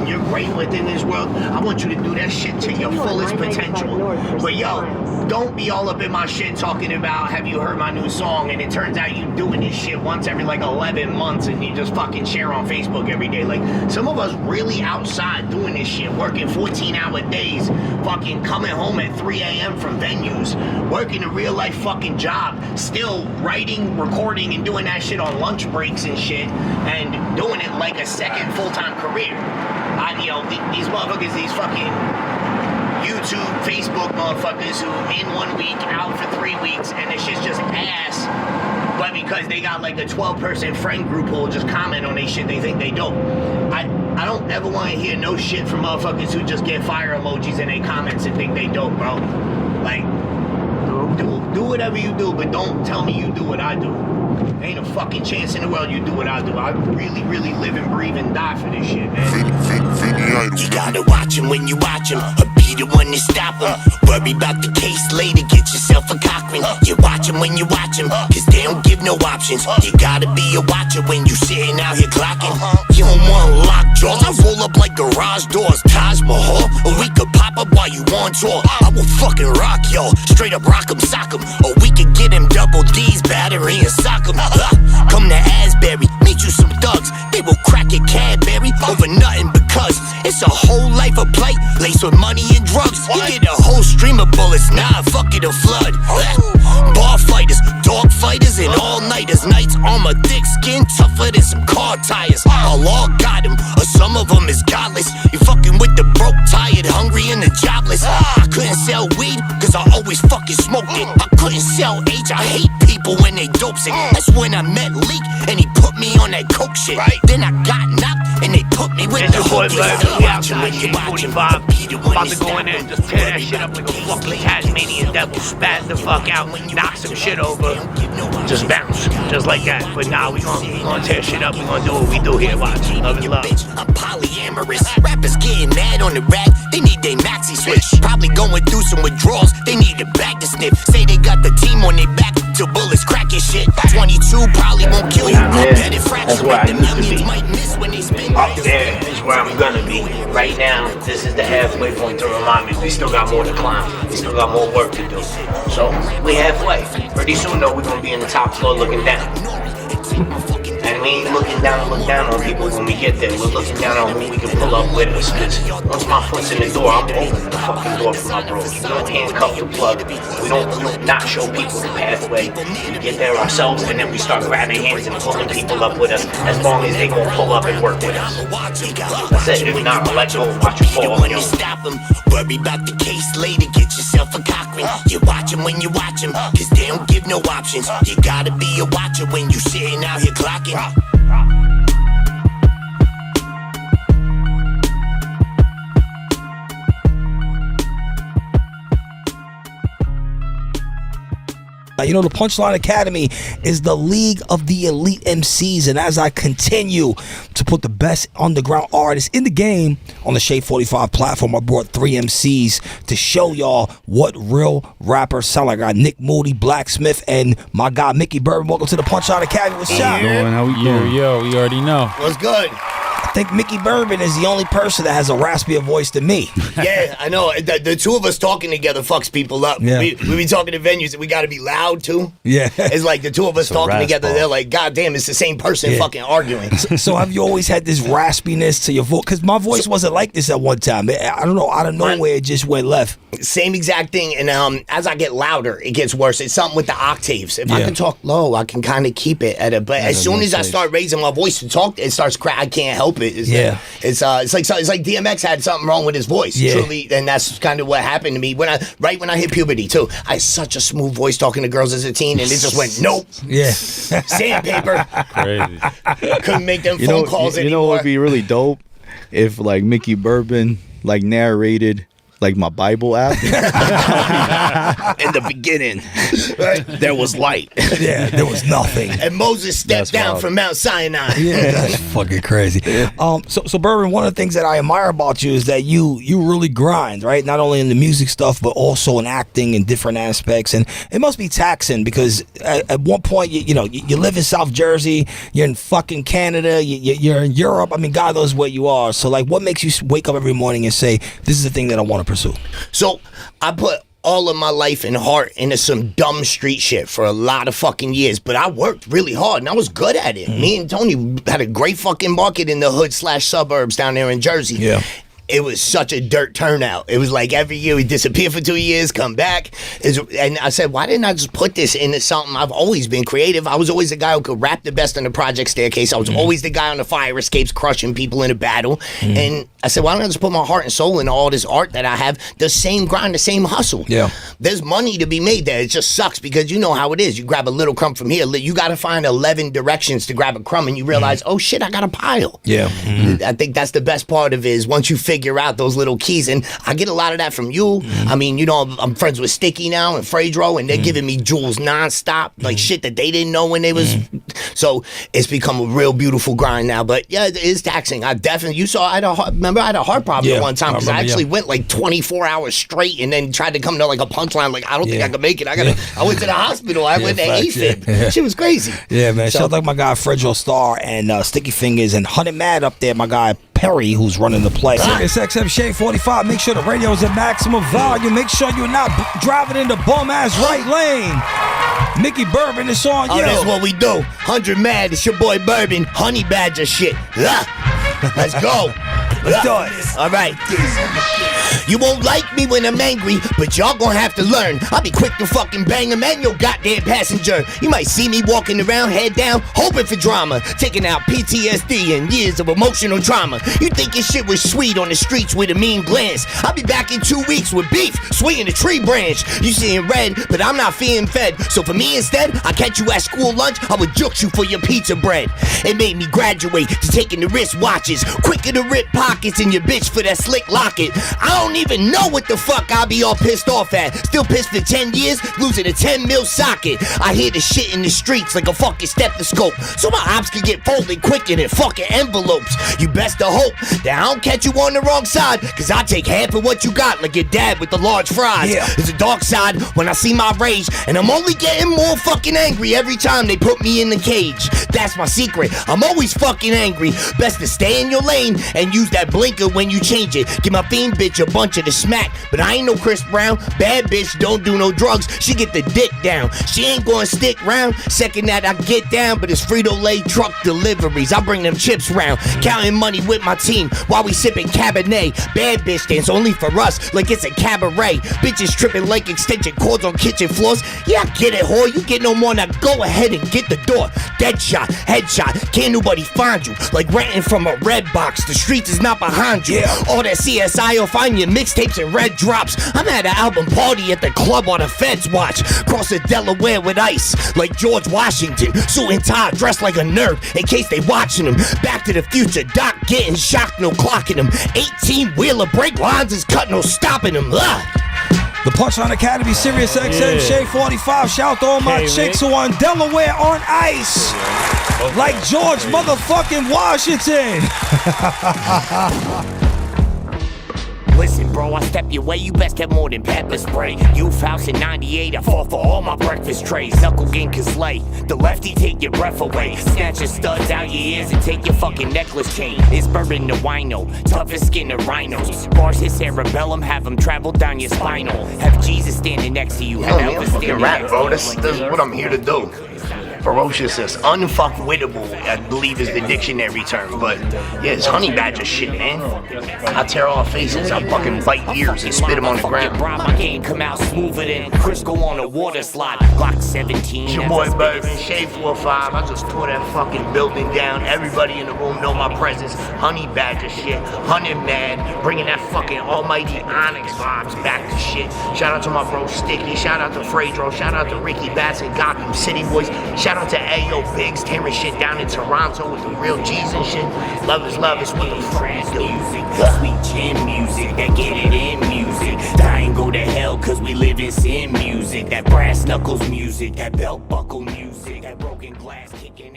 you're great within this world. I want you to do that shit to your fullest potential. But yo, don't be all up in my shit talking about, have you heard my new song? And it turns out you doing this shit once every like 11 months and you just fucking share on Facebook every day. Like, some of us really outside doing this shit, working 14-hour days, fucking coming home at 3 a.m. from venues, working a real life fucking job, still writing, recording, and doing that shit on lunch breaks and shit, and doing it like a second full-time career. These motherfuckers, these fucking YouTube, Facebook motherfuckers who in 1 week, out for 3 weeks, and this shit's just ass. But because they got like a 12-person friend group who'll just comment on they shit, they think they dope. I don't ever want to hear no shit from motherfuckers who just get fire emojis in their comments and think they dope, bro. Like, do whatever you do, but don't tell me you do what I do. Ain't a fucking chance in the world you do what I do. I really, really live and breathe and die for this shit, man. You gotta watch him when you watch him, or be the one to stop him. Worry about the case later, get yourself a Cochran. You watch him when you watch him, cause they don't give no options. You gotta be a watcher when you sitting out here clocking. You don't want locked jaws, I roll up like garage doors. Taj Mahal, or we could pop up while you on tour. I will fucking rock y'all, straight up rock 'em, sock 'em. Or we could get him double D's, battery and sock 'em. Come to Asbury, meet you some thugs. They will crack your Cadbury over nothing because it's a whole life of play, laced with money and drugs. You get a whole stream of bullets, nah, fuck it, a flood. Bar fighters, dog fighters, and all-nighters. Nights armor, thick skin, tougher than some car tires. Allah got him, or some of them is godless. You fucking with the broke, tired, hungry, and the jobless. I couldn't sell weed, cause I always fucking smoked it. I couldn't sell H, I hate people when they dope sick. That's when I met Leak, and he put me on that coke shit. Then I got knocked, and they put me with the boy, hookies. we outside shit, 45. About to go in there and just tear that shit up like a fucking Tasmanian devil. Spat the fuck out, knock some shit over, just bounce, just like that. But nah, we gonna tear shit up. We gonna do what we do here. Watch, love and love. I'm polyamorous. Rappers getting mad on the rag, they need their maxi switch. Probably going through some withdrawals, they need a bag to sniff. Say they got the team on their back till bullets crack your shit. 22 probably won't kill you. That's where I used to be. Up there is where I'm gonna be. Right now, this is the halfway point to remind me we still got more to climb. We still got more work to do. So, we halfway. Pretty soon though, we're gonna be in the top floor looking down. And we ain't looking down to look down on people when we get there. We're looking down on who we can pull up with us. Cause once my foot's in the door, I'm opening the fucking door for my bros. We don't handcuff the plug. We don't not show people the pathway. We get there ourselves and then we start grabbing hands and pulling people up with us as long as they gon' pull up and work with us. That's it. If not, I'll let go and watch you fall on your own. Worry about the case later, get yourself a Cochran. You watch him when you watch him, cause they don't give no options. You gotta be a watcher when you sitting out here clocking. You know, the Punchline Academy is the league of the elite MCs, and as I continue to put the best underground artists in the game on the Shade 45 platform, I brought 3 MCs to show y'all what real rappers sound like. I got Nick Moody, Blacksmith, and my guy Mickey Bourbon. Welcome to the Punchline Academy. What's up? How we doing? Yo, you already know. What's good? I think Mickey Bourbon is the only person that has a raspier voice than me. Yeah, I know. The two of us talking together fucks people up. Yeah. We be talking to venues and we got to be loud too. Yeah. It's like the two of us talking together. They're like, God damn, it's the same person fucking arguing. So have you always had this raspiness to your voice? Because my voice wasn't like this at one time. I don't know. Out of nowhere, it just went left. Same exact thing. And as I get louder, it gets worse. It's something with the octaves. If I can talk low, I can kind of keep it at a. But as soon as I start raising my voice to talk, it starts I can't help it. It's like DMX had something wrong with his voice. Truly, and that's kind of what happened to me when I hit puberty too. I had such a smooth voice talking to girls as a teen, and it just went nope. Yeah. Sandpaper. Crazy. Couldn't make them phone calls anymore. You know what would be really dope if like Mickey Bourbon like narrated like my Bible app. In the beginning, there was light. Yeah, there was nothing. And Moses stepped down from Mount Sinai. Yeah, that's fucking crazy. So Bourbon, one of the things that I admire about you is that you really grind, right? Not only in the music stuff, but also in acting and different aspects. And it must be taxing because at one point, you live in South Jersey, you're in fucking Canada, you're in Europe. I mean, God knows where you are. So, like, what makes you wake up every morning and say, this is the thing that I want to pursue? So I put all of my life and heart into some dumb street shit for a lot of fucking years, but I worked really hard and I was good at it. Me and Tony had a great fucking market in the hood/suburbs down there in Jersey. Yeah. It was such a dirt turnout. It was like every year we disappear for 2 years, come back. And I said, why didn't I just put this into something? I've always been creative. I was always the guy who could rap the best on the project staircase. I was always the guy on the fire escapes crushing people in a battle. And I said, why don't I just put my heart and soul into all this art that I have? The same grind, the same hustle. Yeah. There's money to be made there. It just sucks because you know how it is. You grab a little crumb from here. You got to find 11 directions to grab a crumb and you realize, oh shit, I got a pile. Yeah. I think that's the best part of it is once you figure out those little keys, and I get a lot of that from you. I mean, I'm friends with Sticky now and Fredro, and they're giving me jewels nonstop, like shit that they didn't know when they was. So it's become a real beautiful grind now. But yeah, it is taxing. I definitely, you saw, I had a heart problem at one time because I actually went like 24 hours straight, and then tried to come to like a punchline. Like I don't think I could make it. I went to the hospital. I went to AFib. Shit was crazy. Yeah, man. Shout out like my guy Fredro Star and Sticky Fingers and Hunted Mad up there. My guy Perry, who's running the play. Sirius XM Shade 45. Make sure the radio is at maximum volume. Make sure you're not driving in the bum-ass right lane. Mickey Bourbon is on you. That's what we do. 100 Mad, it's your boy Bourbon. Honey Badger shit. Let's go. Let's do it. All right. You won't like me when I'm angry, but y'all gonna have to learn. I'll be quick to fucking bang a man, your goddamn passenger. You might see me walking around, head down, hoping for drama, taking out PTSD and years of emotional trauma. You think your shit was sweet on the streets with a mean glance. I'll be back in 2 weeks with beef, swinging a tree branch. You seeing red, but I'm not feeling fed. So for me instead, I catch you at school lunch, I would juke you for your pizza bread. It made me graduate to taking the wristwatches, quicker to rip pockets in your bitch for that slick locket. I don't even know what the fuck I be all pissed off at. Still pissed for 10 years, losing a 10 mil socket. I hear the shit in the streets like a fucking stethoscope, so my ops can get folded quicker than fucking envelopes. You best to hope that I don't catch you on the wrong side, cause I take half of what you got like your dad with the large fries. There's a dark side when I see my rage, and I'm only getting more fucking angry every time they put me in the cage. That's my secret, I'm always fucking angry. Best to stay in your lane and use that blinker when you change it. Give my fiend bitch a bunch of the smack, but I ain't no Chris Brown. Bad bitch don't do no drugs, she get the dick down. She ain't gonna stick round. Second that I get down, but it's Frito-Lay truck deliveries. I bring them chips round, counting money with my team while we sipping Cabernet. Bad bitch dance only for us like it's a cabaret. Bitches tripping like extension cords on kitchen floors. Yeah, I get it, whore, you get no more, now go ahead and get the door. Dead shot, headshot, can't nobody find you. Like renting from a red box, the streets is not behind you. All that CSI will find your mixtapes and red drops. I'm at an album party at the club while the feds watch. Cross the Delaware with ice like George Washington. Suit and tie, dressed like a nerd in case they watching him. Back to the future, Doc getting shocked, no clocking him. 18-wheeler brake lines is cut, no stopping him. The Punchline Academy, Sirius XM, Shade 45. Shout out to all my chicks who are in Delaware on ice. Like George motherfucking Washington. Listen, bro, I step your way, you best get more than pepper spray. Youth house in 98, I fall for all my breakfast trays. Knuckle game can slay, the lefty take your breath away. Snatch your studs out your ears and take your fucking necklace chain. It's Bourbon the wino, toughest skin of rhinos. Bars his cerebellum, have them travel down your spinal. Have Jesus standing next to you, have Elvis standing rap, next bro. to This is what I'm here to do. Ferociousness, unfuckwittable, I believe is the dictionary term, but yeah, it's honey badger shit, man. I tear off faces, I fucking bite ears and spit them on the ground. My game come out smoother than Crisco on a water slide. Glock 17. It's your boy Bourbon, Shade 45. I just tore that fucking building down. Everybody in the room know my presence. Honey badger shit, Hunted Mad, bringing that fucking almighty Onyx vibes back to shit. Shout out to my bro Sticky, shout out to Fredro, shout out to Ricky Bassett, Gotham City Boys. Shout out to Ayo Biggs, tearing shit down in Toronto with the real G's and shit. Love is what the fuck we do. Sweet chin music, that get it in music. greatest in music. That brass knuckles music, that belt buckle music, that broken glass kicking